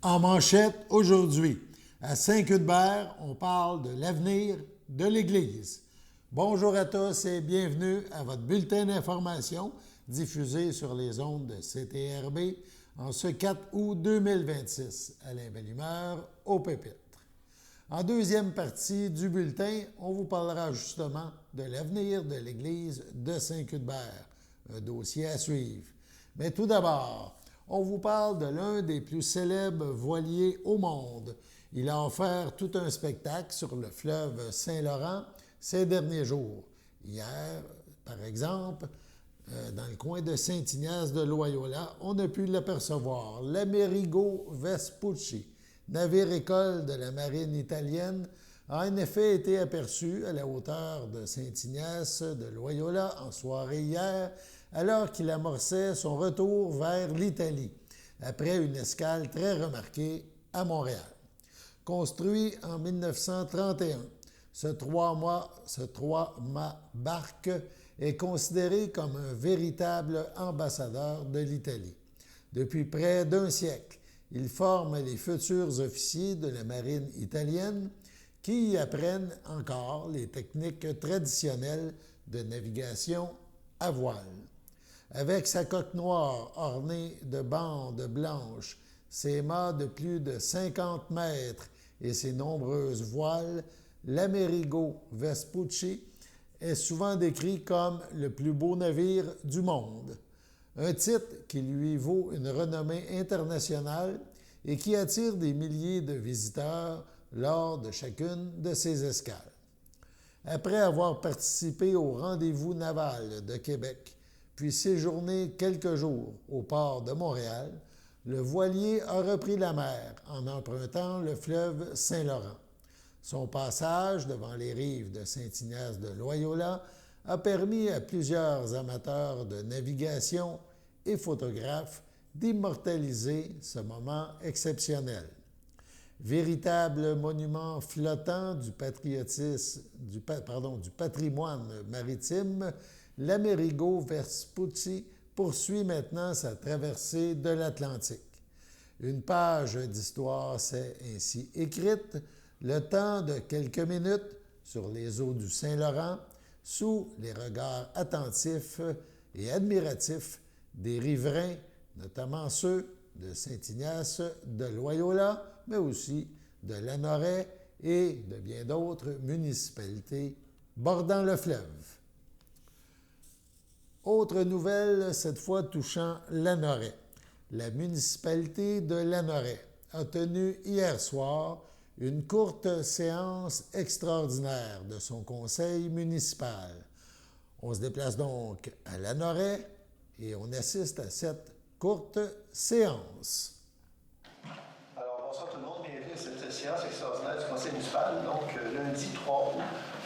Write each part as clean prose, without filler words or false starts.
En manchette aujourd'hui, à Saint-Cuthbert, on parle de l'avenir de l'Église. Bonjour à tous et bienvenue à votre bulletin d'information diffusé sur les ondes de CTRB en ce 4 août 2026. Alain Bellimeur au pupitre. En deuxième partie du bulletin, on vous parlera justement de l'avenir de l'Église de Saint-Cuthbert, un dossier à suivre. Mais tout d'abord, on vous parle de l'un des plus célèbres voiliers au monde. Il a offert tout un spectacle sur le fleuve Saint-Laurent ces derniers jours. Hier, par exemple, dans le coin de Saint-Ignace de Loyola, on a pu l'apercevoir. L'Amerigo Vespucci, navire-école de la marine italienne, a en effet été aperçu à la hauteur de Saint-Ignace de Loyola en soirée hier, alors qu'il amorçait son retour vers l'Italie, après une escale très remarquée à Montréal. Construit en 1931, ce trois-mâts barque est considéré comme un véritable ambassadeur de l'Italie. Depuis près d'un siècle, il forme les futurs officiers de la marine italienne qui y apprennent encore les techniques traditionnelles de navigation à voile. Avec sa coque noire ornée de bandes blanches, ses mâts de plus de 50 mètres et ses nombreuses voiles, l'Amerigo Vespucci est souvent décrit comme le plus beau navire du monde. Un titre qui lui vaut une renommée internationale et qui attire des milliers de visiteurs lors de chacune de ses escales. Après avoir participé au rendez-vous naval de Québec, puis séjourné quelques jours au port de Montréal, le voilier a repris la mer en empruntant le fleuve Saint-Laurent. Son passage devant les rives de Saint-Ignace de Loyola a permis à plusieurs amateurs de navigation et photographes d'immortaliser ce moment exceptionnel. Véritable monument flottant du patrimoine maritime, l'Amerigo Vespucci poursuit maintenant sa traversée de l'Atlantique. Une page d'histoire s'est ainsi écrite, le temps de quelques minutes sur les eaux du Saint-Laurent, sous les regards attentifs et admiratifs des riverains, notamment ceux de Saint-Ignace de Loyola, mais aussi de Lanoraie et de bien d'autres municipalités bordant le fleuve. Autre nouvelle, cette fois touchant Lanoraie. La municipalité de Lanoraie a tenu hier soir une courte séance extraordinaire de son conseil municipal. On se déplace donc à Lanoraie et on assiste à cette courte séance. Alors, bonsoir tout le monde, bienvenue à cette séance extraordinaire du conseil municipal. Donc, lundi 3 août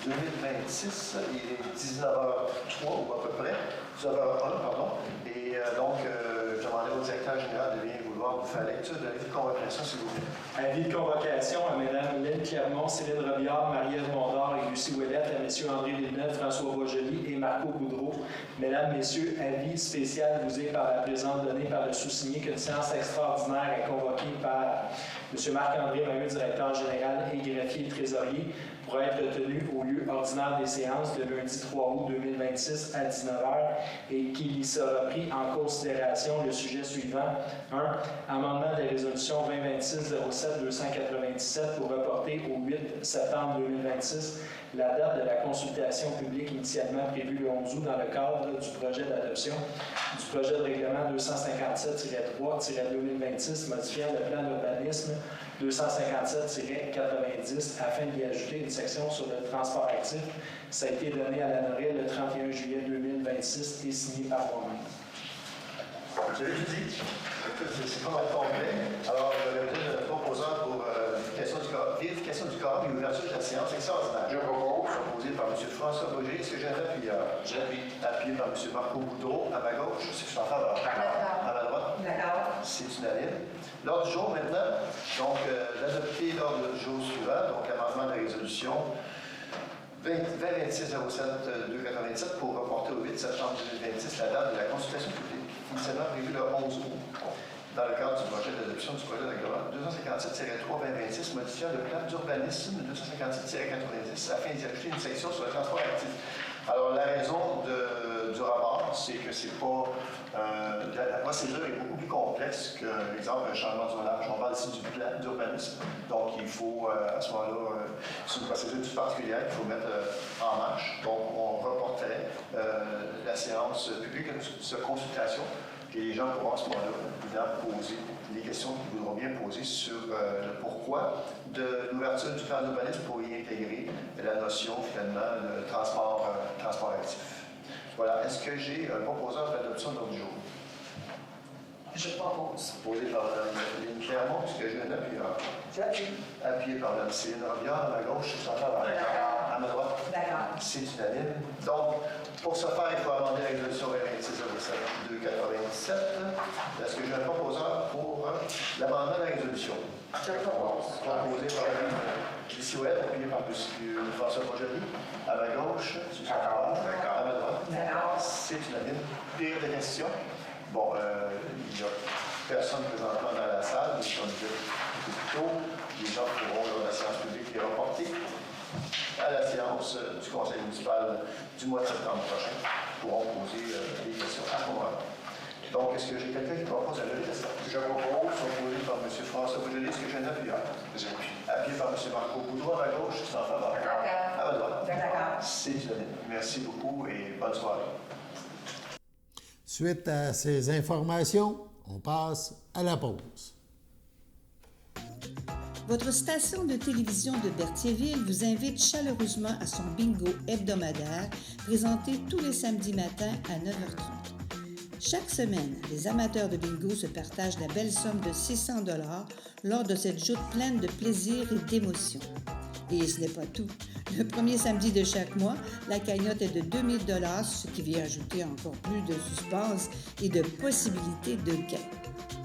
2026, il est 19h03 ou à peu près, 19h01, pardon. Et je demandais au directeur général de bien vouloir vous faire lecture de l'avis de convocation, s'il vous plaît. Avis de convocation à Mme Lynne Clermont, Céline Robillard, Marie-Ève Mondor et Lucie Ouellette, à M. André Villeneuve, François Boisjoli et Marco Boudreau. Mesdames, Messieurs, avis spécial vous est par la présente donnée par le sous-signé qu'une séance extraordinaire est convoquée par M. Marc-André Maheu, directeur général et greffier trésorier, pour être tenue au lieu ordinaire des séances le lundi 3 août 2026 à 19h et qu'il y sera pris en considération le sujet suivant. 1. Amendement de résolution 2026-07-297 pour reporter au 8 septembre 2026 la date de la consultation publique initialement prévue le 11 août dans le cadre du projet d'adoption du projet de règlement 257-3-2026 modifiant le plan d'urbanisme 257-90 afin d'y ajouter une section sur le transport actif. Ça a été donné à Lanoraie le 31 juillet 2026 et signé par moi-même. Vous avez tout dit. C'est pas mal complet. Alors, je vais dire le proposeur pour vérification du corps et ouverture de la séance extraordinaire. Je propose. Proposé par M. François Boger. Est-ce que j'ai un appuyeur? J'appuie. Appuyé par M. Marco Boudreau à ma gauche. C'est que je suis en faveur. D'accord. À ma droite. D'accord. C'est unanime. L'ordre du jour maintenant. Donc, l'adopter l'ordre du jour suivant. Donc, amendement de la résolution 2026-07-287 pour reporter au 8 septembre 2026 la date de la consultation publique, initialement prévue le 11 août. dans le cadre du projet d'adoption du projet de règlement 257-3-2026 modifiant le plan d'urbanisme 257-90 afin d'y ajouter une section sur le transport actif. Alors, la raison du rapport, c'est que c'est pas... la procédure est beaucoup plus complexe que, par exemple, un changement d'usage. On parle ici du plan d'urbanisme. Donc, il faut, à ce moment-là, c'est une procédure tout particulière qu'il faut mettre en marche. Donc, on reporterait la séance publique de consultation et les gens pourront à ce moment-là poser les questions qu'ils voudront bien poser sur le pourquoi de l'ouverture du plan d'urbanisme pour y intégrer la notion, finalement, de transport actif. Voilà. Est-ce que j'ai un proposeur pour l'adoption de l'ordre du jour? Je propose. Proposé par Mme Lynne Clermont, est-ce que j'ai un appuyeur? J'appuie. Appuyé par Mme Céline Robillard, à ma gauche, je s'entends à ma droite. D'accord. C'est unanime. Donc, pour ce faire, il faut amender la résolution 297. Est-ce que j'ai un proposeur pour l'amendement de la résolution? Je propose. Proposé par Lucie Ouellette, appuyé par M. François Boisjoli. À ma gauche, M. Sarah. À ma droite. D'accord. C'est unanime. Pire de questions? Bon, il n'y a personne présentement dans la salle, mais comme je disais un peu plus tôt, les gens pourront, lors de la séance publique, les reporter à la séance du conseil municipal du mois de septembre prochain, pourront poser des questions à ce moment-là. Donc, est-ce que j'ai quelqu'un qui propose à lever la séance? Je propose, proposé par M. François Boisjoli, est-ce que j'ai un appuyeur? Appuyé par M. Marco Boudreau à ma gauche, c'est en faveur. D'accord. À ma droite. D'accord. C'est unanime. Merci beaucoup et bonne soirée. Suite à ces informations, on passe à la pause. Votre station de télévision de Berthierville vous invite chaleureusement à son bingo hebdomadaire présenté tous les samedis matins à 9h30. Chaque semaine, les amateurs de bingo se partagent la belle somme de 600 $ lors de cette joute pleine de plaisir et d'émotion. Et ce n'est pas tout. Le premier samedi de chaque mois, la cagnotte est de 2000 $, ce qui vient ajouter encore plus de suspense et de possibilités de gain.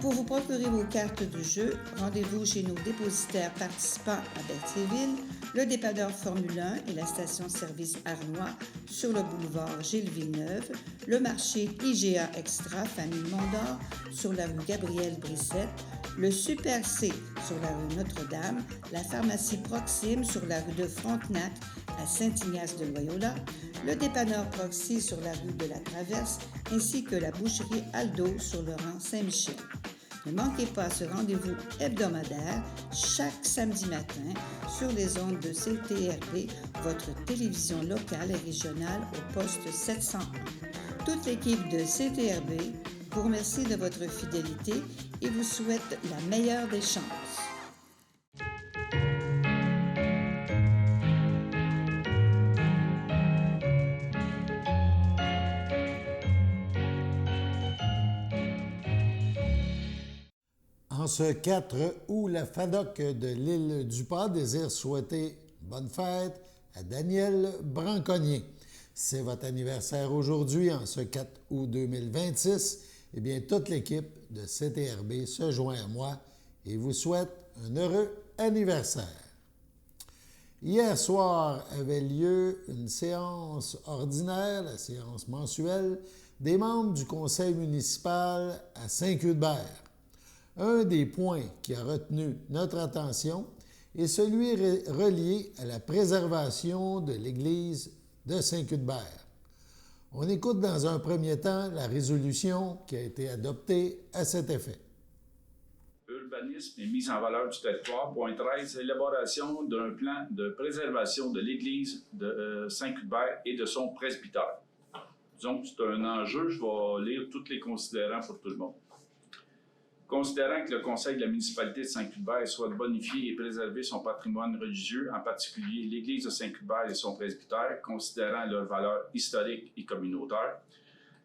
Pour vous procurer vos cartes de jeu, rendez-vous chez nos dépositaires participants à Berthierville, le dépanneur Formule 1 et la station-service Arnois sur le boulevard Gilles-Villeneuve, le marché IGA Extra Famille Mondor sur la rue Gabriel-Brissette, le Super C sur la rue Notre-Dame, la pharmacie Proxime sur la rue de Frontenac à Saint-Ignace-de-Loyola, le dépanneur Proxy sur la rue de la Traverse, ainsi que la boucherie Aldo sur le rang Saint-Michel. Ne manquez pas ce rendez-vous hebdomadaire chaque samedi matin sur les ondes de CTRB, votre télévision locale et régionale au poste 701. Toute l'équipe de CTRB vous remercie de votre fidélité et vous souhaite la meilleure des chances. En ce 4 août, la FADOC de l'île du Pas désire souhaiter bonne fête à Daniel Branconnier. C'est votre anniversaire aujourd'hui, en ce 4 août 2026. Eh bien, toute l'équipe de CTRB se joint à moi et vous souhaite un heureux anniversaire. Hier soir avait lieu une séance ordinaire, la séance mensuelle, des membres du conseil municipal à Saint-Cuthbert. Un des points qui a retenu notre attention est celui relié à la préservation de l'église de Saint-Cuthbert. On écoute dans un premier temps la résolution qui a été adoptée à cet effet. Urbanisme et mise en valeur du territoire. Point 13, élaboration d'un plan de préservation de l'église de Saint-Cuthbert et de son presbytère. Disons que c'est un enjeu, je vais lire tous les considérants pour tout le monde. Considérant que le conseil de la municipalité de Saint-Cuthbert souhaite bonifier et préserver son patrimoine religieux, en particulier l'église de Saint-Cuthbert et son presbytère, considérant leur valeur historique et communautaire,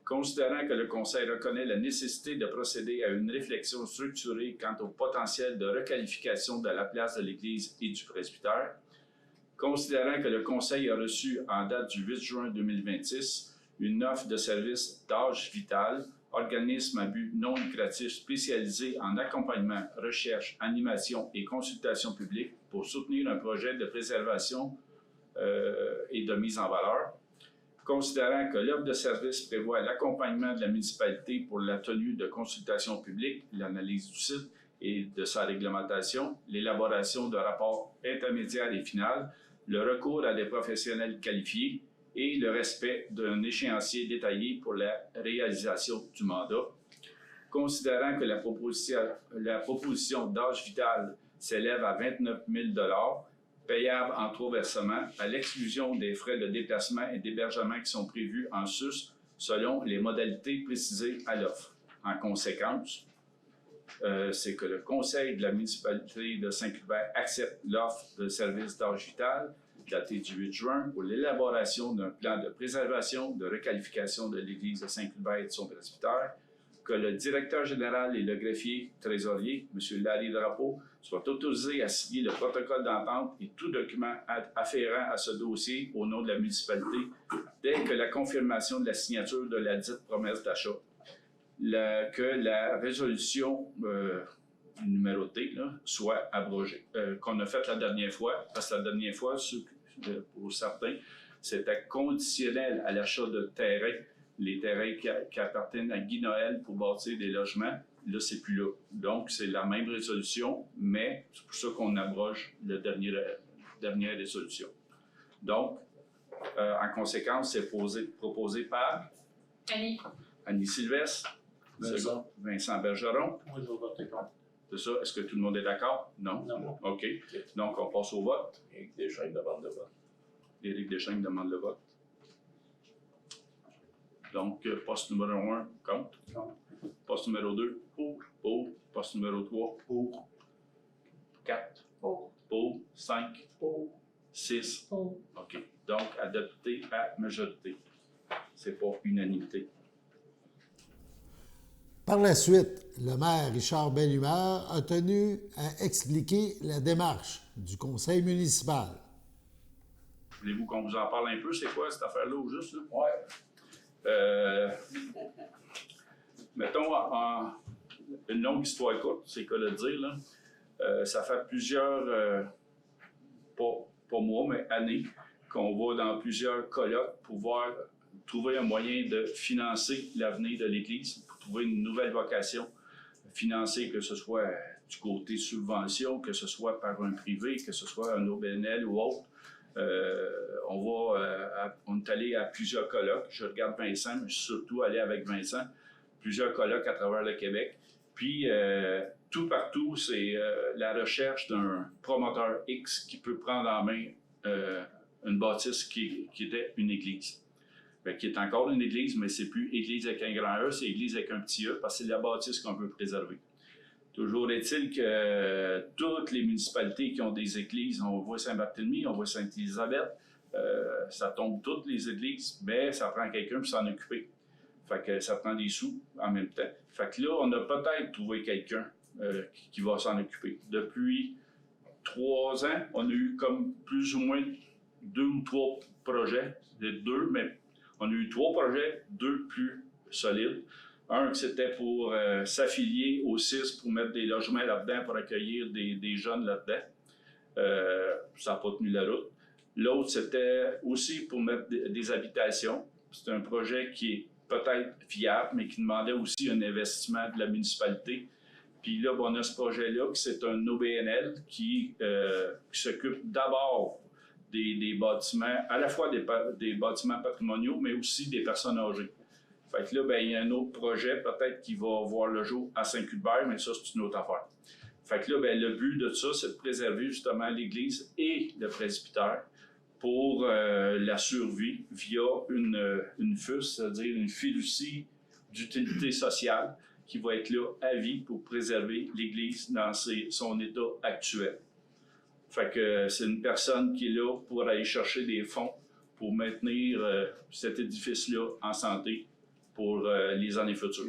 considérant que le conseil reconnaît la nécessité de procéder à une réflexion structurée quant au potentiel de requalification de la place de l'église et du presbytère, considérant que le conseil a reçu en date du 8 juin 2026 une offre de service d'âge vital, organisme à but non lucratif spécialisé en accompagnement, recherche, animation et consultation publique pour soutenir un projet de préservation et de mise en valeur. considérant que l'offre de service prévoit l'accompagnement de la municipalité pour la tenue de consultations publiques, l'analyse du site et de sa réglementation, l'élaboration de rapports intermédiaires et finaux, le recours à des professionnels qualifiés et le respect d'un échéancier détaillé pour la réalisation du mandat. Considérant que la proposition d'âge vital s'élève à 29 000 $ payables en 3 versements, à l'exclusion des frais de déplacement et d'hébergement qui sont prévus en sus selon les modalités précisées à l'offre. En conséquence, c'est que le Conseil de la municipalité de Saint-Cuthbert accepte l'offre de service d'âge vital datée du 8 juin pour l'élaboration d'un plan de préservation, de requalification de l'Église de Saint-Cuthbert et de son presbytère, que le directeur général et le greffier trésorier, M. Larry Drapeau, soient autorisés à signer le protocole d'entente et tout document afférent à ce dossier au nom de la municipalité dès que la confirmation de la signature de la dite promesse d'achat. Que la résolution numérotée là, soit abrogée, qu'on a faite la dernière fois, parce que la dernière fois, pour certains, c'était conditionnel à l'achat de terrains, les terrains qui appartiennent à Guy Noël pour bâtir des logements. Là, c'est plus là. Donc, c'est la même résolution, mais c'est pour ça qu'on abroge la dernière résolution. Donc, en conséquence, c'est proposé par Annie Sylvestre, Vincent Bergeron. Moi, je vais voter contre. C'est ça. Est-ce que tout le monde est d'accord? Non? Non. OK. Donc, on passe au vote. Éric Deschênes demande le vote. Éric Deschênes demande le vote. Donc, poste numéro 1, contre. Contre. Poste numéro 2, pour. Poste numéro 3, Pour. 4. Pour. 5. Pour. 6. Pour. OK. Donc, adopté à majorité. C'est pas unanimité. Par la suite, le maire Richard Bellumeur a tenu à expliquer la démarche du conseil municipal. Voulez-vous qu'on vous en parle un peu? C'est quoi cette affaire-là au juste? Là? Ouais. Mettons, une longue histoire courte, c'est quoi le dire, là. Ça fait plusieurs, pas mois, mais années, qu'on va dans plusieurs colloques pour voir trouver un moyen de financer l'avenir de l'Église, pour trouver une nouvelle vocation, financer que ce soit du côté subvention, que ce soit par un privé, que ce soit un OBNL ou autre. On est allé à plusieurs colloques. Je regarde Vincent, mais je suis surtout allé avec Vincent. Plusieurs colloques à travers le Québec. Puis, tout partout, c'est la recherche d'un promoteur X qui peut prendre en main une bâtisse qui était une église. Qui est encore une église, mais c'est plus église avec un grand E, c'est église avec un petit E, parce que c'est la bâtisse qu'on veut préserver. Toujours est-il que toutes les municipalités qui ont des églises, on voit Saint-Barthélemy, on voit Sainte-Élisabeth, ça tombe toutes les églises, mais ça prend quelqu'un pour s'en occuper. Fait que ça prend des sous en même temps. Fait que là, on a peut-être trouvé quelqu'un qui va s'en occuper. Depuis 3 ans, on a eu comme plus ou moins 2 ou 3 projets, mais on a eu 3 projets, 2 plus solides. Un qui c'était pour s'affilier au CIS pour mettre des logements là-dedans, pour accueillir des jeunes là-dedans. Ça n'a pas tenu la route. L'autre, c'était aussi pour mettre des habitations. C'est un projet qui est peut-être viable, mais qui demandait aussi un investissement de la municipalité. Puis là, on a ce projet-là, qui c'est un OBNL qui s'occupe d'abord des bâtiments, à la fois des bâtiments patrimoniaux, mais aussi des personnes âgées. Fait que là, ben, il y a un autre projet peut-être qui va voir le jour à Saint-Cuthbert, mais ça, c'est une autre affaire. Fait que là, ben, le but de ça, c'est de préserver justement l'Église et le presbytère pour la survie via une FUS, c'est-à-dire une fiducie d'utilité sociale qui va être là à vie pour préserver l'Église dans son état actuel. Fait que c'est une personne qui est là pour aller chercher des fonds pour maintenir cet édifice-là en santé pour les années futures.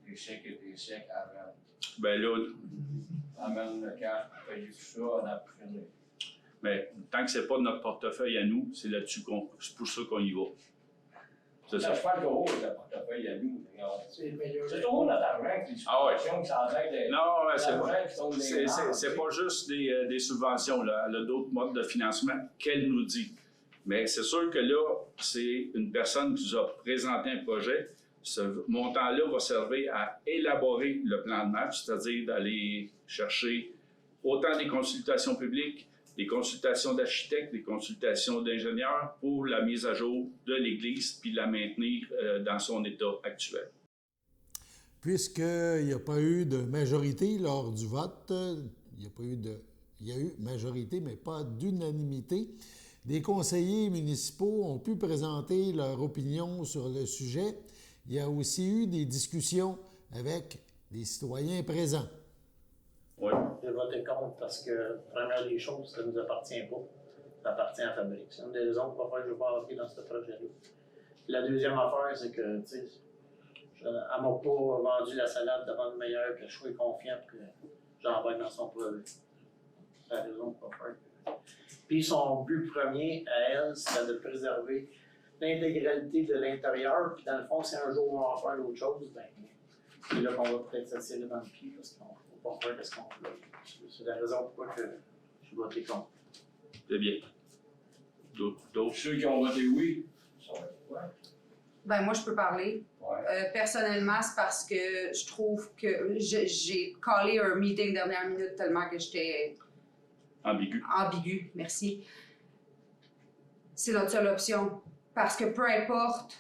Des siècles et des siècles avant. Ben là, Amène le cash pour payer tout ça, on a plus fini. mais tant que c'est pas notre portefeuille à nous, c'est là-dessus c'est pour ça qu'on y va. C'est ça. Je parle de haut, le portefeuille à nous. C'est toujours notre argent qui subventions qui s'en aide. Non, c'est pas juste des subventions. Là. Elle a d'autres modes de financement qu'elle nous dit. Mais c'est sûr que là, c'est une personne qui nous a présenté un projet. Ce montant-là va servir à élaborer le plan de match, c'est-à-dire d'aller chercher autant des consultations publiques, des consultations d'architectes, des consultations d'ingénieurs pour la mise à jour de l'Église puis la maintenir dans son état actuel. Puisqu'il n'y a pas eu de majorité lors du vote, il y a eu majorité, mais pas d'unanimité. Des conseillers municipaux ont pu présenter leur opinion sur le sujet. Il y a aussi eu des discussions avec les citoyens présents. Oui. J'ai voté contre parce que, première des choses, ça ne nous appartient pas. Ça appartient à la fabrique. C'est une des raisons pour laquelle je ne veux pas embarquer dans ce projet-là. La deuxième affaire, c'est que, tu sais, elle ne m'a pas vendu la salade devant le meilleur, que je sois confiant que j'embarque dans son projet. C'est la raison pour pas faire. Puis son but premier à elle, c'était de préserver l'intégralité de l'intérieur. Puis dans le fond, si un jour on va en faire d'autres choses, ben c'est là qu'on va peut-être s'attirer dans le pied parce qu'on ne va pas faire ce qu'on veut. C'est la raison pourquoi que je suis voté contre. C'est bien. D'autres? Ceux qui ont voté oui, ça va être quoi? Ben moi, je peux parler. Ouais. Personnellement, c'est parce que je trouve que j'ai callé un meeting dernière minute tellement que j'étais ambigu, merci. C'est notre seule option. Parce que peu importe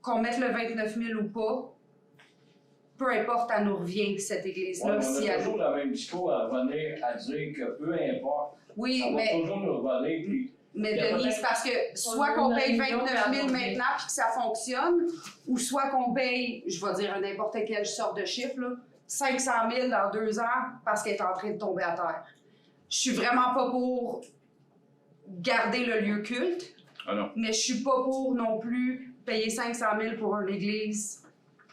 qu'on mette le 29 000 ou pas, peu importe, elle nous revient, cette église-là. On si a elle... toujours le même discours à revenir à dire que peu importe, Oui, ça va mais... toujours nous revenir. Puis Mais Denis, c'est parce que soit qu'on paye 29 000 maintenant puis que ça fonctionne, ou soit qu'on paye, je vais dire n'importe quelle sorte de chiffre, là, 500 000 dans 2 ans parce qu'elle est en train de tomber à terre. Je suis vraiment pas pour garder le lieu culte, mais je suis pas pour non plus payer 500 000 pour une église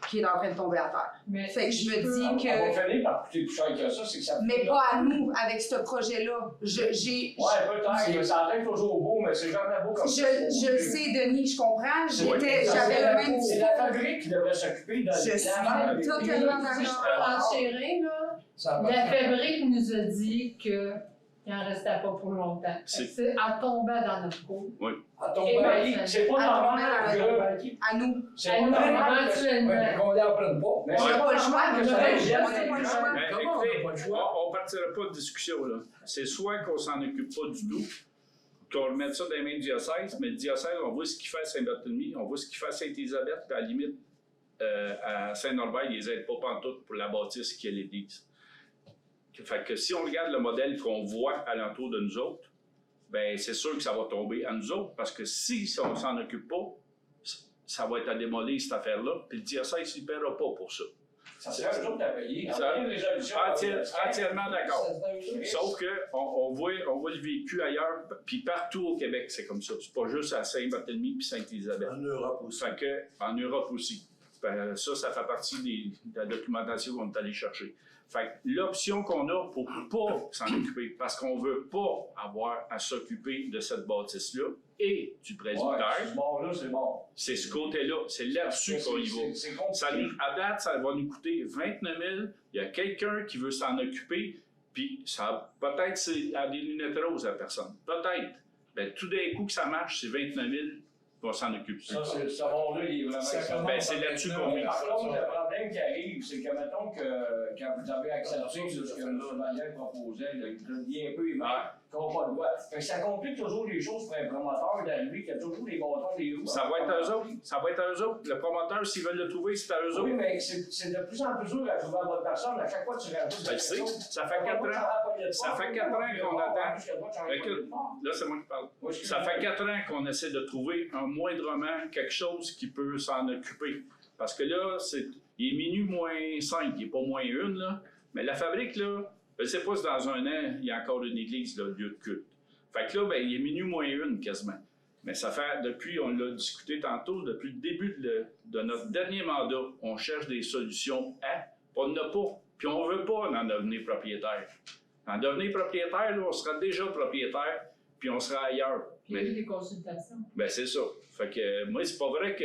qui est en train de tomber à terre. Mais fait que je me dis que... On va finir par coûter plus cher que ça, c'est que ça... Mais pas à nous, avec ce projet-là. Ouais, peut-être, ça a l'air toujours beau, mais c'est jamais beau comme ça. Je le sais, Denis, je comprends. J'avais le même... C'est la fabrique qui devrait s'occuper de... Je suis totalement d'accord. Enchérir, là, la fabrique nous a dit qu'il n'en restait pas pour longtemps. Elle tombait dans notre cours. Oui. À ton pays, c'est pas normal que... À nous. C'est pas normal que... qu'on n'en prenne pas. On n'a pas le choix. On n'a pas le choix. On ne partira pas de discussion, là. C'est soit qu'on s'en occupe pas du tout, qu'on remette ça dans les mains du diocèse, mais le diocèse, on voit ce qu'il fait à Saint-Barthélemy, on voit ce qu'il fait à Sainte-Élisabeth, puis à la limite, à Saint-Norbert, ils les aident pas pantoute pour la bâtisse qui est l'église. Fait que si on regarde le modèle qu'on voit alentour de nous autres, ben c'est sûr que ça va tomber à nous autres, parce que si on ne s'en occupe pas, ça va être à démolir cette affaire-là, puis le diocèse ne paiera pas pour ça. Ça serait eux autres à payer. Entièrement d'accord. Sauf qu'on voit le vécu ailleurs, puis partout au Québec, c'est comme ça. C'est pas juste à Saint-Barthélemy puis Sainte-Élisabeth. En Europe aussi. Fait que, en Europe aussi. Ça fait partie de la documentation qu'on est allé chercher. Fait que l'option qu'on a pour pas s'en occuper, parce qu'on veut pas avoir à s'occuper de cette bâtisse-là et du presbytère, c'est bon. C'est ce côté-là, c'est là-dessus qu'on y va. À date, ça va nous coûter 29 000. Il y a quelqu'un qui veut s'en occuper, puis peut-être c'est à des lunettes roses à la personne. Peut-être. Ben, tout d'un coup que ça marche, c'est 29 000. On s'en occupe. Ça, ce rond-là, il est vraiment... C'est là-dessus qu'on vit. Par contre, le problème qui arrive, c'est que, mettons que quand vous avez accepté ce que M. Vallière proposait, il y a un peu qu'on pas le droit. Ça complique toujours les choses pour un promoteur d'arriver, qu'il y a toujours des bâtons, des roues. Ça va être eux autres. Ça va être eux autres. Le promoteur, s'ils veulent le trouver, c'est à eux autres. Oui, mais c'est de plus en plus dur à trouver la bonne personne. À chaque fois, tu rajoutes quelque chose. Ça fait 4 ans. Ça fait 4 ans qu'on attend. Là, c'est moi qui parle. Ça fait 4 ans qu'on essaie de trouver moindrement quelque chose qui peut s'en occuper. Parce que là, il est minuit moins 5, il n'est pas moins 1, là. Mais la fabrique, là, je ne sais pas si dans un an, il y a encore une église, là, lieu de culte. Fait que là, ben, il est minuit moins 1 quasiment. Mais ça fait, depuis, on l'a discuté tantôt, depuis le début de notre dernier mandat, on cherche des solutions on n'en a pas. Puis on ne veut pas en devenir propriétaire. En devenir propriétaire, là, on sera déjà propriétaire, puis on sera ailleurs. Il y a eu des consultations. Ben c'est ça. Fait que moi, c'est pas vrai que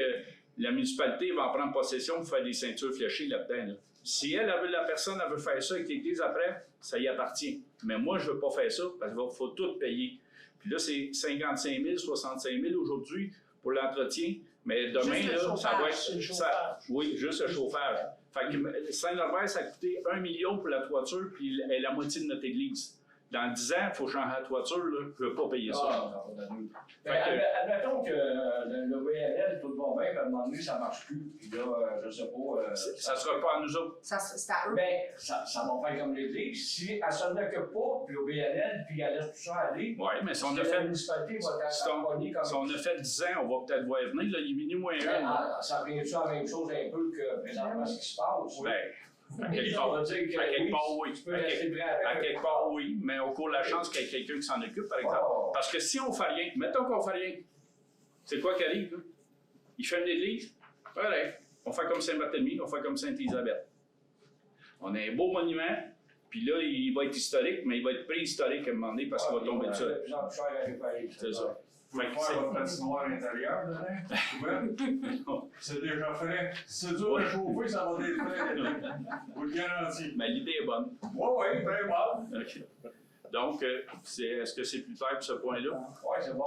la municipalité va en prendre possession pour faire des ceintures fléchées là-dedans. Là. Si la personne elle veut faire ça avec l'Église après, ça y appartient. Mais moi, je veux pas faire ça parce qu'il faut tout payer. Puis là, c'est 55 000, 65 000 aujourd'hui pour l'entretien. Mais demain, Juste là, ça va être. C'est le chauffage. Oui, juste le chauffage. Fait que Saint-Norbert, ça a coûté 1 million pour la toiture, puis la moitié de notre église. Dans 10 ans, il faut changer la toiture, là. Je ne veux pas payer ça. Admettons que le VNL, tout va bien, puis à un moment donné, ça ne marche plus. Puis là, je ne sais pas. Ça ne sera pas à nous autres. C'est à eux. Ben, ça va faire comme l'Église. Si elle ne s'en occupe pas, puis le VNL, puis elle laisse tout ça aller. Oui, mais si on a la fait. municipalité va Si on a fait 10 ans, on va peut-être voir venir. Là, il est venu moins un. Ça revient-tu à la même chose un peu que présentement ce qui se passe? Ben, à quelque part, oui. À quelque part, oui. Mais on court la chance qu'il y ait quelqu'un qui s'en occupe, par exemple. Parce que si on ne fait rien, mettons qu'on ne fait rien, c'est quoi qui arrive, là? Il fait une église, pareil. On fait comme Saint-Barthélemy, on fait comme Sainte-Élisabeth. On a un beau monument, puis là, il va être historique, mais il va être préhistorique à un moment donné parce qu'il va tomber dessus. C'est ça. Vous pouvez faire votre patinoire intérieure, c'est déjà fait. Si c'est dur à chauffer, ça va être fait. Vous le garantis. Mais l'idée est bonne. Oui, très bonne. Okay. Donc, est-ce que c'est plus tard pour ce point-là? Oui, c'est bon.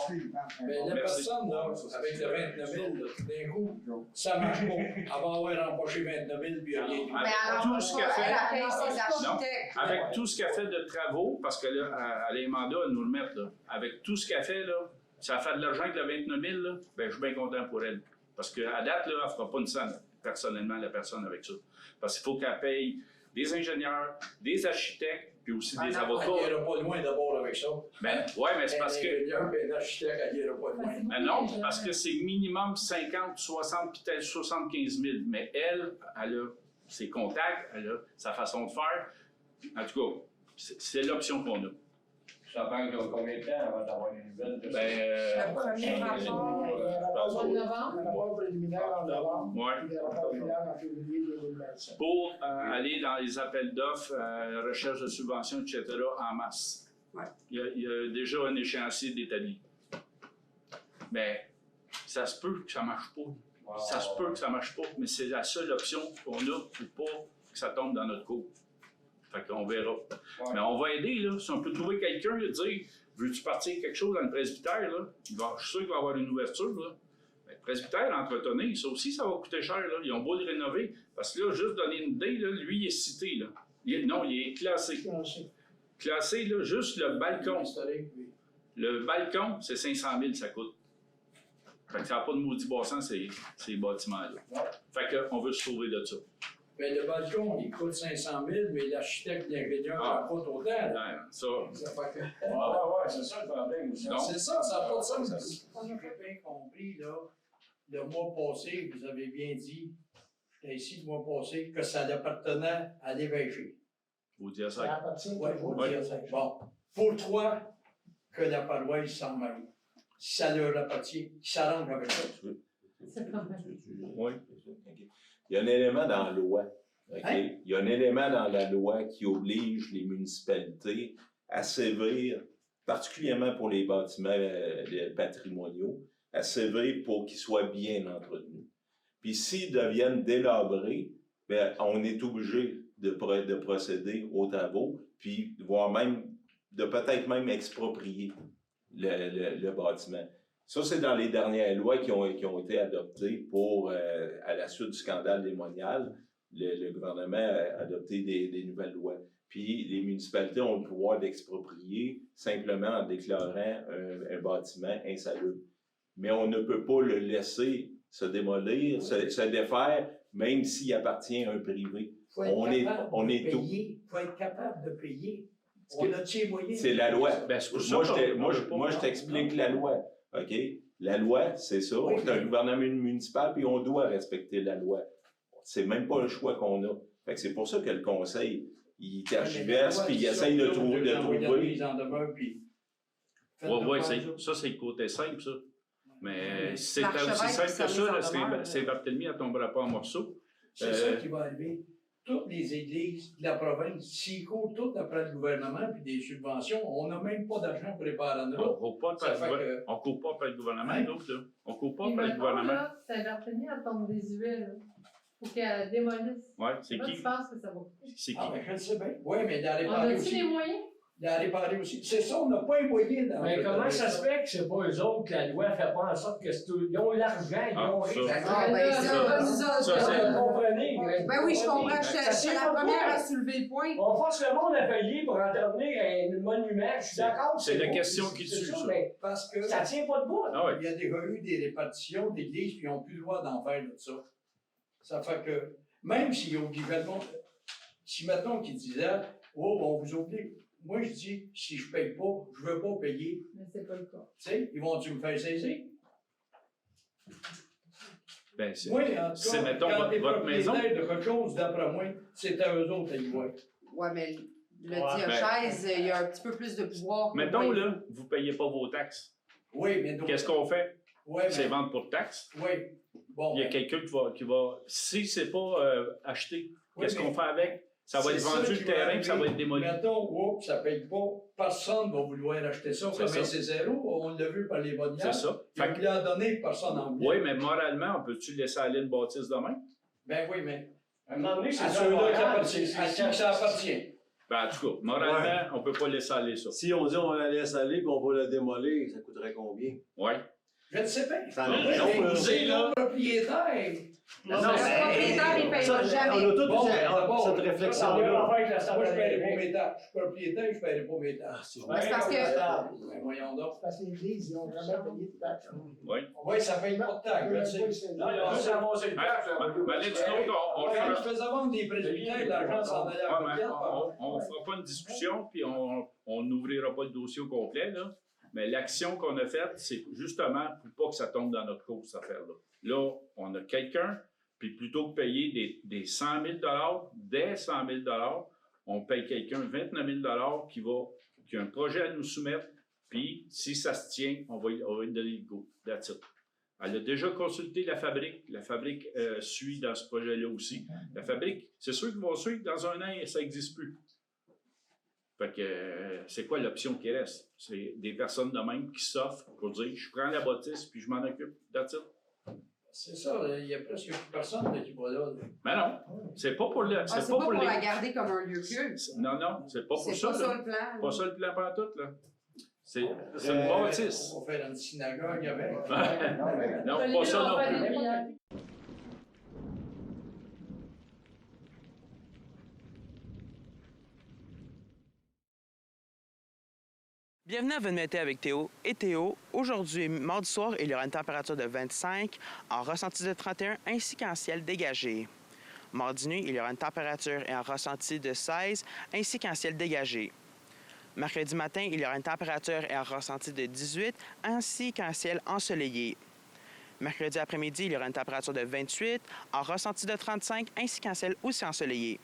Mais la personne, là, avec le 29 000, là, tout d'un coup, ça marche pas. Elle va avoir empoché 29 000 puis rien. Mais alors, tout ce qu'elle fait, elle paye ses architectes. avec tout ce qu'elle fait de travaux, parce que là, elle a les mandats à nous le mettre, là. Avec tout ce qu'elle fait, là, ça fait de l'argent avec le 29 000, là, ben, je suis bien content pour elle. Parce qu'à date, là, elle ne fera pas une scène, personnellement, la personne avec ça. Parce qu'il faut qu'elle paye des ingénieurs, des architectes, puis aussi des avocats. Elle n'ira pas loin d'abord avec ça. Ben, oui, mais c'est parce que. Un architecte, elle n'ira pas loin. Ben non, parce que c'est minimum 50, 60, peut-être 75 000. Mais elle a ses contacts, elle a sa façon de faire. En tout cas, c'est l'option qu'on a. Ça prend combien de temps avant d'avoir des nouvelles? Le premier rapport, Au mois de novembre. Un rapport préliminaire en novembre. Ouais. Puis le rapport final en février 2025. Pour aller dans les appels d'offres, recherche de subventions, etc., en masse. Ouais. Il y a déjà un échéancier d'établi. Mais ça se peut que ça ne marche pas. Ça se peut que ça ne marche pas, mais c'est la seule option qu'on a pour pas que ça tombe dans notre cours. Fait qu'on verra. Ouais. Mais on va aider, là. Si on peut trouver quelqu'un et dire veux-tu partir quelque chose dans le presbytère, là? Je suis sûr qu'il va y avoir une ouverture, là. Mais le presbytère, entretenir, ça aussi, ça va coûter cher, là. Ils ont beau le rénover. Parce que là, juste donner une idée, là, lui, il est cité, là. Il est classé. Classé, là, juste le balcon. Le balcon, c'est 500 000, ça coûte. Fait que ça n'a pas de maudit bassin, ces bâtiments-là. Fait qu'on veut se sauver de ça. Mais le balcon, il coûte 500 000, mais l'architecte et l'ingénieur n'en coûtent autant. Ouais, ça. C'est ça le problème. C'est ça, ça n'a pas de sens. On a bien compris, là, le mois passé, vous avez bien dit, j'étais ici le mois passé, que ça appartenait à l'évêché. Vous dire ça? Oui, vous dire ça. Bon, pour toi, que la paroisse s'en mêle. Si ça leur appartient, qui s'arrange avec ça. Oui. Il y a un élément dans la loi. Okay? Hein? Il y a un élément dans la loi qui oblige les municipalités à sévir, particulièrement pour les bâtiments patrimoniaux, à sévir pour qu'ils soient bien entretenus. Puis s'ils deviennent délabrés, bien, on est obligé de procéder aux travaux, puis voire même, de peut-être même exproprier le bâtiment. Ça, c'est dans les dernières lois qui ont été adoptées pour, à la suite du scandale démonial, le gouvernement a adopté des nouvelles lois. Puis les municipalités ont le pouvoir d'exproprier simplement en déclarant un bâtiment insalubre. Mais on ne peut pas le laisser se démolir, se défaire, même s'il appartient à un privé. On faut être capable de payer. On a les moyens. C'est la loi. Ben, moi, je t'explique la loi. OK? La loi, c'est ça. Oui, c'est un gouvernement municipal, puis on doit respecter la loi. C'est même pas le choix qu'on a. Fait que c'est pour ça que le conseil, il tergiverse, puis il essaye de trouver. Oui, ça, c'est le côté simple, ça. Mais si c'était aussi simple que ça, Saint-Barthélemy ne tombera pas en morceaux. C'est ça qui va arriver. Toutes les églises de la province, s'ils courent toutes après le gouvernement puis des subventions, on n'a même pas d'argent pour les parents de l'autre. On ne court pas après le gouvernement, d'autres, là. On ne court pas après le gouvernement. Saint-Barthélemy, elle tombe des huiles. Il faut qu'elle démolisse. Oui, c'est qui? Tu penses que ça va coûter? C'est qui? Ah, ben, je le sais bien. Oui, mais dans les on a-tu les moyens? la réparer aussi. C'est ça, on n'a pas les moyens d'en Mais comment réparer ça se fait que c'est pas eux autres que la loi fait pas en sorte que ils ont l'argent, ils ont Vous comprenez? Ben oui, je comprends. Je suis la première à soulever le point. On force le monde à payer pour entretenir un monument. Je suis d'accord. C'est la question qui tue, ça. Mais parce que ça tient pas debout. il y a déjà eu des répartitions d'églises qui n'ont plus le droit d'en faire de ça. Ça fait que, même s'ils obligeaient le monde, si maintenant qu'ils disaient, oh, on vous oblige. Moi, je dis, si je ne paye pas, je ne veux pas payer. Mais c'est pas le cas. Tu sais, ils vont-tu me faire saisir? Ben, c'est, Oui, en tout cas, mettons, quand t'es votre maison. propriétaire de quelque chose, d'après moi, c'est à eux autres à y voir. Ouais, mais le diocèse, il y a un petit peu plus de pouvoir. Mettons, là, vous ne payez pas vos taxes. Oui, mais donc. Qu'est-ce qu'on fait? Oui, C'est vendre pour taxes. Oui. Bon. Il y a quelqu'un qui va. Si c'est pas acheté, qu'est-ce qu'on fait avec? Ça va être vendu le terrain, puis ça va être démoli. Mettons, ça ne paye pas. Personne ne va vouloir acheter ça. Comme c'est zéro, on l'a vu par les bonnes. C'est ça. Ils ont bien donné, personne n'en veut. Oui, mais moralement, on peut-tu laisser aller une bâtisse demain? Ben oui, mais. À un moment donné, c'est à ceux-là qui appartiennent. À qui ça appartient. Ben, en tout cas, moralement, on ne peut pas laisser aller ça. Si on dit on la laisse aller et on va la démolir, ça coûterait combien? Oui. Je ne sais pas. C'est le propriétaire. Le propriétaire, il ne payera jamais. On a tous cette réflexion-là. Moi, je paierai pas mes taxes. Je suis propriétaire, je ne paierai pas mes taxes. C'est parce que. Voyons donc. Parce que l'Église, ils ont vraiment payé de taxes. Oui. Oui, ça paye pas de taxes. Non, ils ont ramassé le taxe. Je faisais vendre des presbytères, l'argent s'en allait à on ne fera pas une discussion, puis on n'ouvrira pas le dossier au complet, là. Mais l'action qu'on a faite, c'est justement pour pas que ça tombe dans notre cours, cette affaire-là. Là, on a quelqu'un, puis plutôt que payer des 100 000 des 100 000 on paye quelqu'un 29 000 qui a un projet à nous soumettre, puis si ça se tient, on va lui donner le go. That's it. Elle a déjà consulté la fabrique. La fabrique suit dans ce projet-là aussi. La fabrique, c'est sûr qu'ils vont suivre dans un an, ça n'existe plus. Fait que c'est quoi l'option qui reste? C'est des personnes de même qui s'offrent pour dire je prends la bâtisse puis je m'en occupe. That's it. C'est ça, il y a presque plus personne qui va là. Mais non, c'est pas pour le. C'est pas pour la garder comme un lieu culte. Non, c'est pas pour ça. C'est pas ça le plan. Pas ça le plan pantoute, là. C'est une bâtisse. On va faire une synagogue avec. Non, pas ça non plus. Bienvenue à Venez Mété avec Théo. Et Théo, aujourd'hui, mardi soir, il y aura une température de 25, en ressenti de 31 ainsi qu'en ciel dégagé. Mardi nuit, il y aura une température et un ressenti de 16 ainsi qu'en ciel dégagé. Mercredi matin, il y aura une température et un ressenti de 18 ainsi qu'un ciel ensoleillé. Mercredi après-midi, il y aura une température de 28, en ressenti de 35 ainsi qu'un ciel aussi ensoleillé.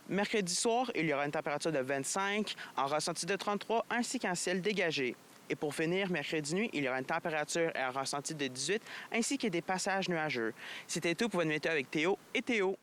Mercredi soir, il y aura une température de 25, en ressenti de 33 ainsi qu'un ciel dégagé. Et pour finir, mercredi nuit, il y aura une température et un ressenti de 18 ainsi que des passages nuageux. C'était tout pour Venez Météo avec Théo et Théo.